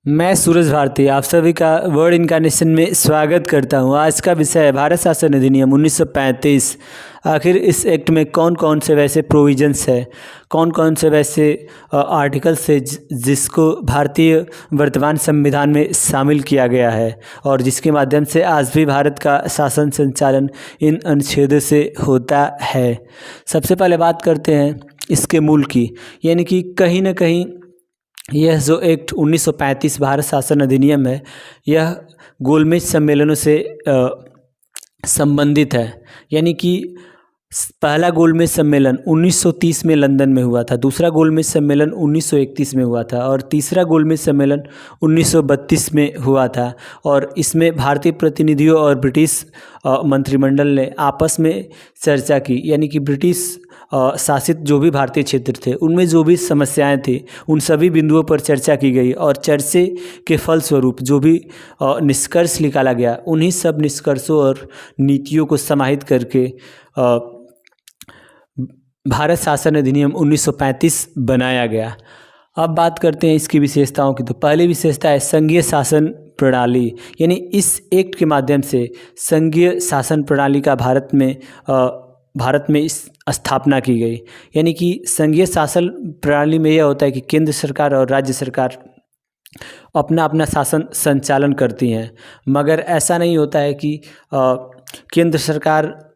मैं सूरज भारती आप सभी का वर्ड इनकार्नेशन में स्वागत करता हूं। आज का विषय है भारत शासन अधिनियम 1935। आखिर इस एक्ट में कौन कौन से वैसे प्रोविजंस है, कौन कौन से वैसे आर्टिकल्स है जिसको भारतीय वर्तमान संविधान में शामिल किया गया है और जिसके माध्यम से आज भी भारत का शासन संचालन इन अनुच्छेदों से होता है। सबसे पहले बात करते हैं इसके मूल की, यानी कि कहीं ना कहीं यह जो एक्ट 1935 भारत शासन अधिनियम है, यह गोलमेज सम्मेलनों से संबंधित है। यानी कि पहला गोलमेज सम्मेलन 1930 में लंदन में हुआ था, दूसरा गोलमेज सम्मेलन 1931 में हुआ था और तीसरा गोलमेज सम्मेलन 1932 में हुआ था। और इसमें भारतीय प्रतिनिधियों और ब्रिटिश मंत्रिमंडल ने आपस में चर्चा की, यानी कि ब्रिटिश शासित जो भी भारतीय क्षेत्र थे उनमें जो भी समस्याएं थी उन सभी बिंदुओं पर चर्चा की गई और चर्चे के फलस्वरूप जो भी निष्कर्ष निकाला गया उन्हीं सब निष्कर्षों और नीतियों को समाहित करके भारत शासन अधिनियम 1935 बनाया गया। अब बात करते हैं इसकी विशेषताओं की। तो पहली विशेषता है संघीय शासन प्रणाली, यानी इस एक्ट के माध्यम से संघीय शासन प्रणाली का भारत में इस स्थापना की गई। यानी कि संघीय शासन प्रणाली में यह होता है कि केंद्र सरकार और राज्य सरकार अपना अपना शासन संचालन करती हैं, मगर ऐसा नहीं होता है कि केंद्र सरकार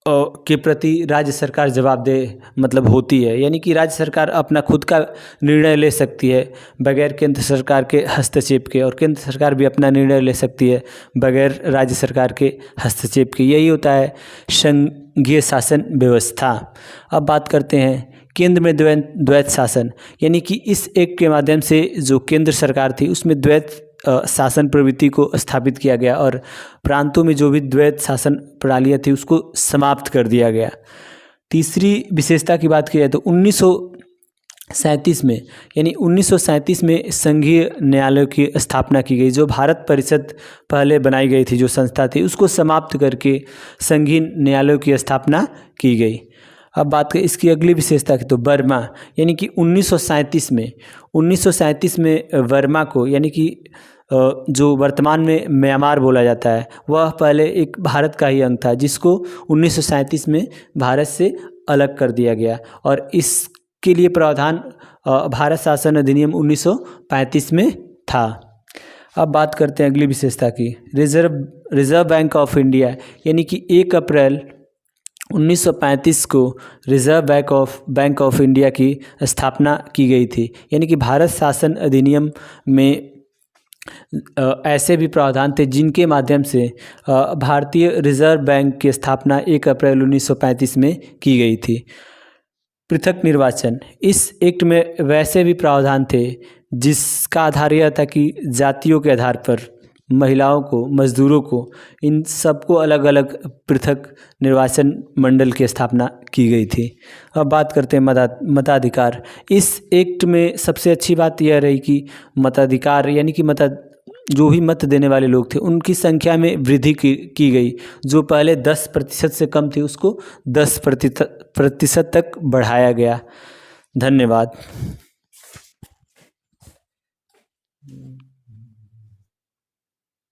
के प्रति राज्य सरकार जवाबदेह होती है। यानी कि राज्य सरकार अपना खुद का निर्णय ले सकती है बगैर केंद्र सरकार के हस्तक्षेप के, और केंद्र सरकार भी अपना निर्णय ले सकती है बगैर राज्य सरकार के हस्तक्षेप के। यही होता है संघीय शासन व्यवस्था। अब बात करते हैं केंद्र में द्वैत शासन, यानी कि इस एक्ट के माध्यम से जो केंद्र सरकार थी उसमें द्वैत शासन प्रवृत्ति को स्थापित किया गया और प्रांतों में जो भी द्वैत शासन प्रणालियाँ थी उसको समाप्त कर दिया गया। तीसरी विशेषता की बात की जाए तो 1937 में, यानी 1937 में संघीय न्यायालय की स्थापना की गई। जो भारत परिषद पहले बनाई गई थी, जो संस्था थी, उसको समाप्त करके संघीय न्यायालयों की स्थापना की गई। अब बात करें इसकी अगली विशेषता की तो बर्मा, यानी कि 1937 में बर्मा को, यानी कि जो वर्तमान में म्यांमार बोला जाता है, वह पहले एक भारत का ही अंग था जिसको 1937 में भारत से अलग कर दिया गया और इसके लिए प्रावधान भारत शासन अधिनियम 1935 में था। अब बात करते हैं अगली विशेषता की, रिजर्व बैंक ऑफ इंडिया, यानी कि 1 अप्रैल 1935 को रिजर्व बैंक ऑफ इंडिया की स्थापना की गई थी। यानी कि भारत शासन अधिनियम में ऐसे भी प्रावधान थे जिनके माध्यम से भारतीय रिजर्व बैंक की स्थापना 1 अप्रैल 1935 में की गई थी। पृथक निर्वाचन, इस एक्ट में वैसे भी प्रावधान थे जिसका आधार यह था कि जातियों के आधार पर महिलाओं को, मजदूरों को, इन सबको अलग अलग पृथक निर्वाचन मंडल की स्थापना की गई थी। अब बात करते हैं मताधिकार। इस एक्ट में सबसे अच्छी बात यह रही कि मताधिकार, यानी कि जो भी मत देने वाले लोग थे उनकी संख्या में वृद्धि की गई। जो पहले 10% से कम थी उसको 10% तक बढ़ाया गया। धन्यवाद।